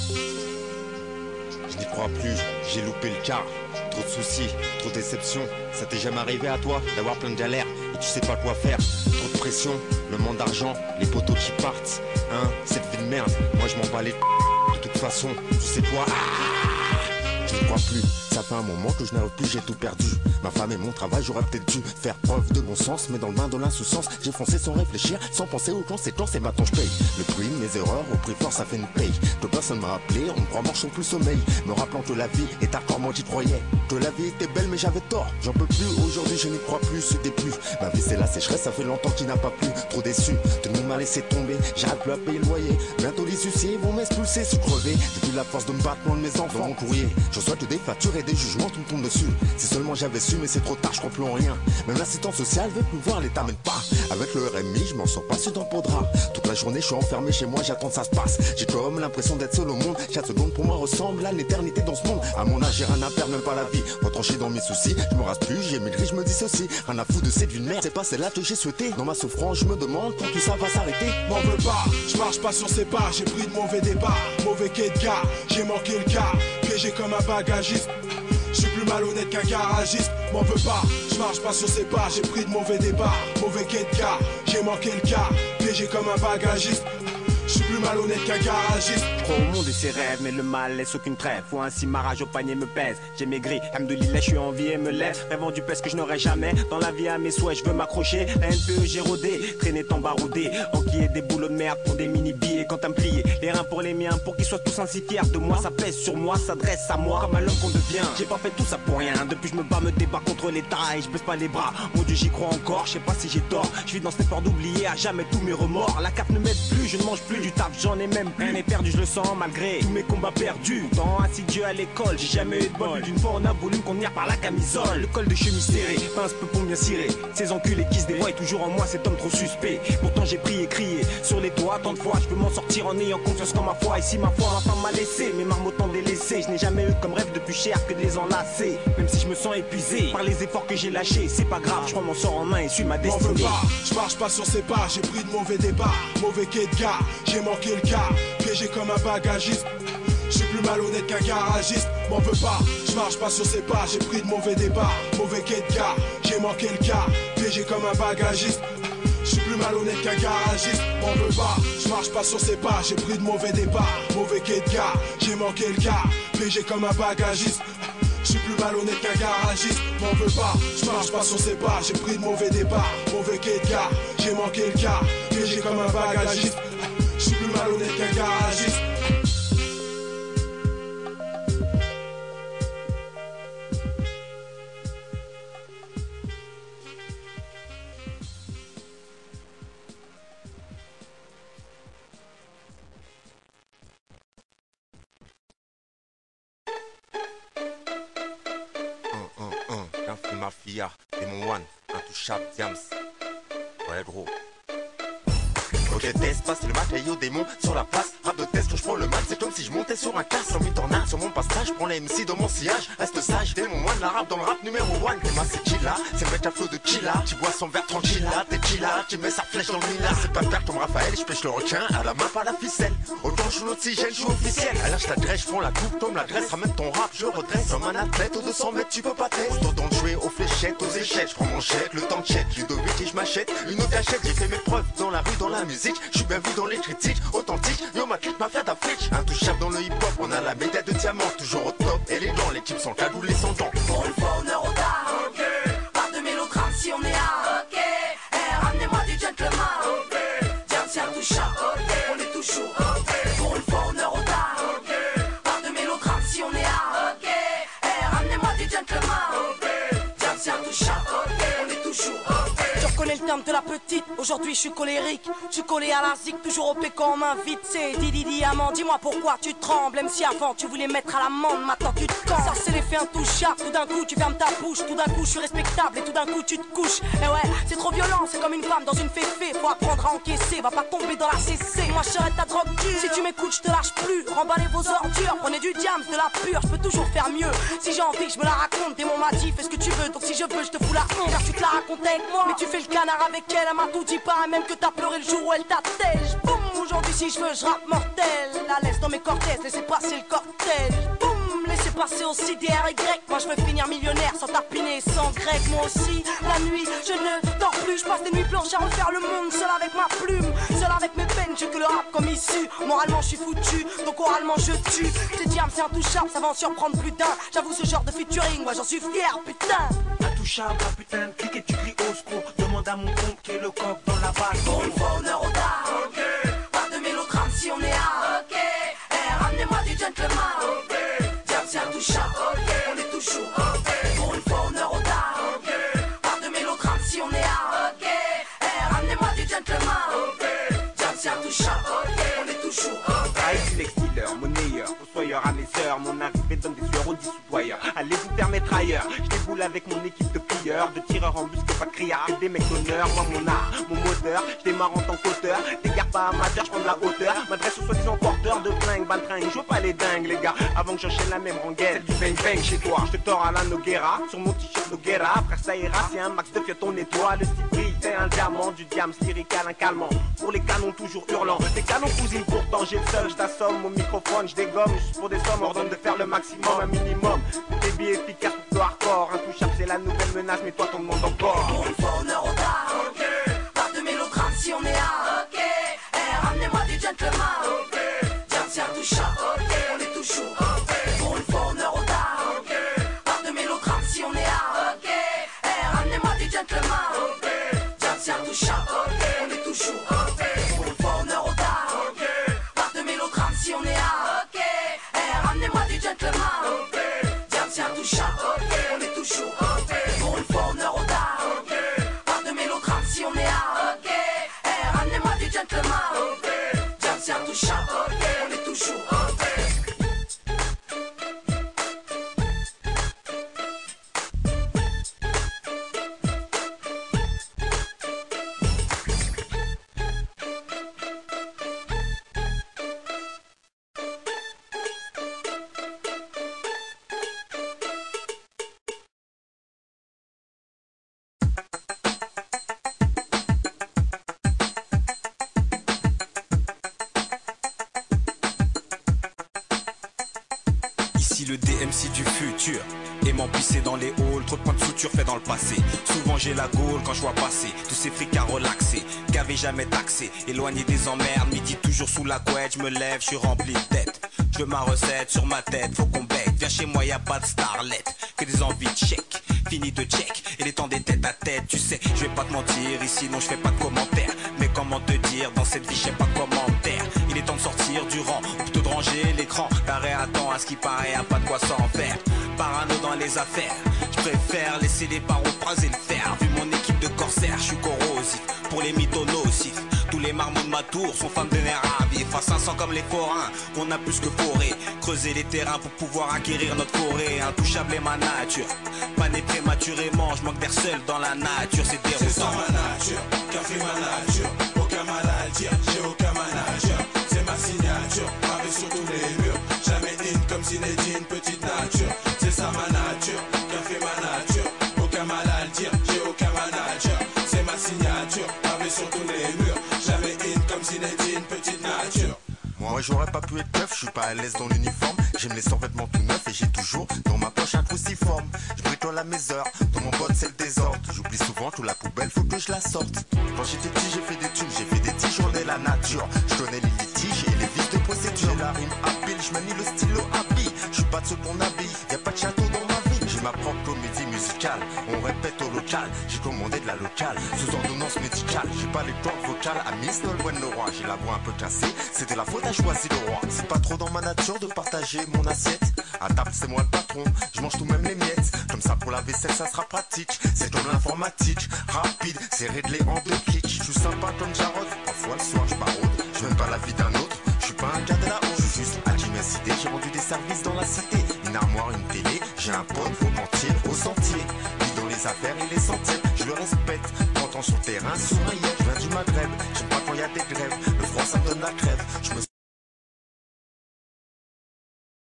Je n'y crois plus, j'ai loupé le quart. Trop de soucis, trop de déceptions. Ça t'est jamais arrivé à toi d'avoir plein de galères et tu sais pas quoi faire. Trop de pression, le manque d'argent, les poteaux qui partent. Hein, cette vie de merde, moi je m'en bats les de toute façon, tu sais quoi. Je n'y crois plus, ça fait un moment que je n'arrive plus, j'ai tout perdu. Ma femme et mon travail, j'aurais peut-être dû faire preuve de bon sens, mais dans le bain de l'insouciance, j'ai foncé sans réfléchir, sans penser aux conséquences, et maintenant je paye. Le prix de mes erreurs, au prix fort, ça fait une paye. Que personne m'a appelé, on me croit mort sur plus sommeil, me rappelant que la vie est hardcore, moi j'y croyais. Que la vie était belle, mais j'avais tort, j'en peux plus, aujourd'hui je n'y crois plus, c'était plus. Ma vie c'est la sécheresse, ça fait longtemps qu'il n'a pas plu, trop déçu, tout le monde m'a laissé tomber, j'arrête plus à payer le loyer. Bientôt les huissiers vont m'expulser, suis crevé, j'ai plus la force de me battre loin de mes enfants. Dans mon courrier, je reçois que des factures et des jugements, tout me tombe dessus. Si seulement j'avais su, mais c'est trop tard, je crois plus en rien. Même l'assistance sociale veut plus voir, l'État m'aide pas. Avec le RMI, je m'en sors pas sur dans drap. Toute la journée, je suis enfermé chez moi, j'attends que ça se passe. J'ai comme l'impression d'être seul au monde. Chaque seconde pour moi ressemble à l'éternité dans ce monde. À mon âge, j'ai rien à perdre, même pas la vie. Retranché dans mes soucis, je me rase plus, j'ai maigri, je me dis ceci. Rien à foutre de cette vie de merde, c'est pas celle-là que j'ai souhaité. Dans ma souffrance, je me demande quand tout ça va s'arrêter. M'en veux pas, je marche pas sur ses pas, j'ai pris de mauvais départ, mauvais quai de gars, j'ai manqué le cas, piégé comme un bagagiste. Je suis plus malhonnête qu'un garagiste, m'en veux pas, je marche pas sur ses pas, j'ai pris de mauvais départ, mauvais quai de gars, j'ai manqué le cas, piégé comme un bagagiste. Je suis plus malhonnête qu'un garagiste. Je crois au monde et ses rêves, mais le mal laisse aucune trêve. Faut ainsi ma rage au panier me pèse. J'ai maigri, Hamdoulillah, je suis en vie et me lève. Rêvant du pèse que je n'aurai jamais. Dans la vie à mes souhaits, je veux m'accrocher. La NPE, j'ai rodé, traîné tant baroudé. Enquiller des boulots de merde pour des mini-billets. Quand t'as me plié, les reins pour les miens, pour qu'ils soient tous ainsi fiers de moi. Ça pèse sur moi, s'adresse à moi, comme à l'homme qu'on devient. J'ai pas fait tout ça pour rien. Depuis je me bats, me débat contre l'État et je baisse pas les bras. Mon Dieu, j'y crois encore, je sais pas si j'ai tort. Je vis dans cet effort d'oublier à jamais tous mes remords. La carte ne m'aide plus, je ne mange plus du taf, j'en ai même plus. Rien n'est perdu, je le sens malgré tous mes combats perdus. Tant insidieux à l'école, j'ai jamais eu de bol. D'une fois on a voulu me contenir par la camisole. Le col de chemise serré, pince peu pour bien cirer. Ces enculés qui se dévoient toujours en moi, cet homme trop suspect. Pourtant j'ai prié, crié sur les toits tant de fois. Je peux m'en sortir en ayant confiance en ma foi. Et si ma foi, ma femme m'a laissé, mes marmots tant délaissés. Je n'ai jamais eu comme rêve de plus cher que de les enlacer. Même si je me sens épuisé par les efforts que j'ai lâchés, c'est pas grave, je prends mon sort en main et suis ma destinée. M'en veux pas, je marche pas sur ses pas, j'ai pris de mauvais départ, mauvais quai de gars, j'ai manqué le cas, piégé comme un bagagiste. Je suis plus malhonnête qu'un garagiste, m'en veux pas, je marche pas sur ses pas, j'ai pris de mauvais départ, mauvais quai de gars, j'ai manqué le cas, piégé comme un bagagiste. Je suis plus malhonnête qu'un garagiste, m'en veux pas, je marche pas sur ses pas, j'ai pris de mauvais départ, mauvais quai de gars, j'ai manqué le cas, piégé comme un bagagiste. Je suis plus malhonnête qu'un garagiste, m'en veux pas, je marche pas sur ses pas, j'ai pris de mauvais départ, mauvais quai de gars, j'ai manqué le cas, piégé comme un bagagiste. Je suis plus malhonnête qu'un garagiste. Mafia, Démon One, intouchable, Diams. Ouais gros. Ok test, passe le matériau démon sur la place. Rap de test quand je prends le mal, c'est comme si je montais sur un casse. Sans mi-tornade sur mon passage, je prends les MC dans mon sillage. Reste sage, Démon One, la rap dans le rap numéro 1. Clément c'est chilla, c'est le mec à flot de chilla. Tu bois son verre tranquille là, t'es chilla. Tu mets sa flèche dans le mina. C'est pas faire comme Raphaël, je pêche le requin à la main par la ficelle. Autant je suis l'oxygène, je suis officiel. Alors je t'adresse, je prends la coupe, tombe l'adresse. Ramène ton rap, je redresse. Comme un athlète aux 200 mètres, tu peux pas tester. Autant donc jouer aux fléchettes, aux échecs. Je prends mon chèque, le temps de check. Ludovic et je m'achète une autre cachette. J'ai fait mes preuves dans la rue, dans la musique. Je suis bien vu dans les critiques, authentique. Yo ma clique, mafia d'Afrique. Intouchable dans le hip-hop, on a la médaille de diamant. Toujours au top, élégant, l'équipe sans cagoule et sans dents. Pour une fois honneur au dard, ok. Pas de mélodrame si on est à, ok. Ramenez-moi du gentleman, ok. Tiens, c'est intouchable, ok. On est toujours, ok. Pour une fois honneur au dard, ok. Pas de mélodrame si on est à, ok. Ramenez-moi du gentleman, ok. Tiens, c'est intouchable, ok. On est toujours, ok. Je reconnais le terme de la petite, aujourd'hui je suis colérique. Je suis collé à la zik, toujours au quand on m'invite. C'est Didi Diamant, dis-moi pourquoi tu trembles. Même si avant tu voulais mettre à l'amende, maintenant tu te camps. Ça c'est l'effet intouchable, tout d'un coup tu fermes ta bouche. Tout d'un coup je suis respectable et tout d'un coup tu te couches. Et ouais, c'est trop violent, c'est comme une femme dans une féfé. Faut apprendre à encaisser, va pas tomber dans la CC. Moi je serai ta drogue dure, si tu m'écoutes je te lâche plus. Remballez vos ordures, prenez du diams, de la pure. Je peux toujours faire mieux, si j'ai envie je me la raconte. Démon m'a dit fais ce que tu veux, donc si je veux je te fous la honte. Car tu te la racontes avec moi, mais tu fais le canard avec elle. Elle m'a tout dit, pas même que t'as pleuré le jour où elle t'attège. Boum, aujourd'hui si je veux, je rappe mortel. À l'aise dans mes cortèges, laissez passer le cortège. Boum, laissez passer aussi des RY. Moi je veux finir millionnaire sans tarpiner, sans grec. Moi aussi, la nuit, je ne dors plus. Je passe des nuits blanches à refaire le monde seul avec ma plume. Seul avec mes peines, j'ai que le rap comme issue. Moralement je suis foutu, donc oralement je tue. C'est diable, c'est intouchable, ça va en surprendre plus d'un. J'avoue ce genre de featuring, moi j'en suis fier, putain. Intouchable, ah putain, clique et tu cries au secours. Demande à mon compte qui est le coq dans la balle. Pour une fois honneur au tard, ok. Pas de mélodrame si on est à, ok. Ramenez-moi du gentleman, ok. Diable c'est intouchable, ok. On est toujours, ok. Pour une fois honneur au tard, ok. Pas de mélodrame si on est à, ok. Ramenez-moi du gentleman, ok. Diable c'est intouchable, ok. On est toujours, ok. Lex dealer, monnayeur, fossoyeur à mes sœurs. Mon arrivée donne des sueurs aux dissoutvoyeurs. Allez vous permettre ailleurs. Je déboule avec mon équipe de pilleurs, de tireurs en bus, pas de criards, que des mecs d'honneur. Moi mon art, mon moteur, je démarre en tant qu'auteur. Des gars pas amateurs, je prends de la hauteur. M'adresse aux soi-disant porteurs de flingues, baltringues. Je veux pas les dingues les gars, avant que j'enchaîne la même rengaine. Celle du bang bang chez toi, je te tords à la Noguera. Sur mon t-shirt Noguera, frère ça ira. C'est un max de fiottes, on nettoie. Le style brille, c'est un diamant, du diamant lyrical, un calmant. Pour les canons toujours hurlants, les canons cousines pourtant j'ai le seul, je t'assomme. Mon microphone, je dégomme, juste pour des sommes, ordonne de faire le maximum, un minimum. Des débit efficace pour le hardcore, intouchable c'est la nouvelle menace, mais toi ton demande encore. Pour une fois honneur au tard, ok. Pas de mélodrame si on est à, ok. Ramenez-moi du gentleman, ok. Diable c'est intouchable, ok. On est toujours, ok. Pour une fois honneur au tard, ok. Pas de mélodrame si on est à, ok. Ramenez-moi du gentleman, ok. Diable c'est intouchable, ok. On est toujours, ok. Pour une fois honneur au tard, ok. Pas de mélodrame si on est à, ok. Ramenez-moi du gentleman, ok. Diable c'est intouchable, ok. On est toujours, ok. Pour une fois honneur au tard, ok. Pas de mélodrame si on est à, ok. Ramenez-moi du gentleman, ok. Diable c'est intouchable, ok. On est toujours, ok. Ici le DMC du futur, aimant pisser dans les halls, trop de points de suture fait dans le passé. Souvent j'ai la gaule quand je vois passer tous ces frics à relaxer, qu'avait jamais taxé, éloigné des emmerdes, midi toujours sous la couette, je me lève, je suis rempli de tête. Je veux ma recette sur ma tête, faut qu'on bec. Viens chez moi, y a pas de starlet, que des envies de chèque. Fini de check, et les temps des têtes à tête, tu sais, je vais pas te mentir, ici non je fais pas de commentaires. Mais comment te dire, dans cette vie je sais pas comment me taire. Il est temps de sortir du rang, ou plutôt de ranger l'écran. L'arrêt attend à ce qui paraît, y'a pas de quoi s'en faire. Parano dans les affaires, je préfère laisser les barreaux phraser le fer. Vu mon équipe de corsaires, je suis corrosif, pour les mythos nocifs. Tous les marmots de ma tour sont femmes de nerfs ravis. Face 500 comme les forains, on a plus que forêt. Creuser les terrains pour pouvoir acquérir notre forêt. Intouchable est ma nature, pas né prématurément. Je manque d'air seul dans la nature, c'est déroutant. C'est ça ma nature, qu'a fait ma nature. Aucun mal à dire, j'ai aucun manager. C'est ma signature, gravé sur tous les murs. Jamais in comme Zinedine, petite nature. C'est ça ma nature, qu'a fait ma nature. Aucun mal à dire, j'ai aucun manager. C'est ma signature, gravé sur tous les murs. Jamais in comme Zinedine, petite nature. Moi j'aurais pas pu être keuf, je suis pas à l'aise dans l'uniforme. J'aime les survêtements tout neufs et j'ai toujours dans ma poche un cruciforme. Je bricole à mes heures, dans mon botte c'est le désordre. J'oublie souvent toute la poubelle, faut que je la sorte. Quand j'étais petit j'ai fait des tubes, j'ai fait des tiges, on est la nature. Je connais les litiges et les vices de procédure. J'ai la rime habile, je manie le stylo habille. Je suis pas de ceux qu'on habille, y a pas de château dans ma vie. J'ai ma propre comédie musicale, on répète au local. J'ai commandé de la locale, sous ordonnance médicale. J'ai pas les cordes vocales, à Miss Noël Bueno Roi. J'ai la voix un peu cassée, c'était la faute à choisir le roi. C'est pas trop dans ma nature de partager mon assiette. À table c'est moi le patron, je mange tout même les miettes. Comme ça pour la vaisselle ça sera pratique. C'est comme l'informatique, rapide, c'est réglé en 2 clics. Je suis sympa comme Jarod, parfois le soir je parode. Je mène pas la vie d'un autre, je suis pas un gars de la haut. Je suis juste à Jimmy, j'ai rendu des services dans la cité. Une armoire, une télé, j'ai un pote, faut mentir au sentier. Puis dans les affaires et les sentiers, je le respecte. 30 ans sur le terrain, sur un yet, je viens du Maghreb. J'aime pas quand y a des grèves, le froid ça me donne la crève. Je me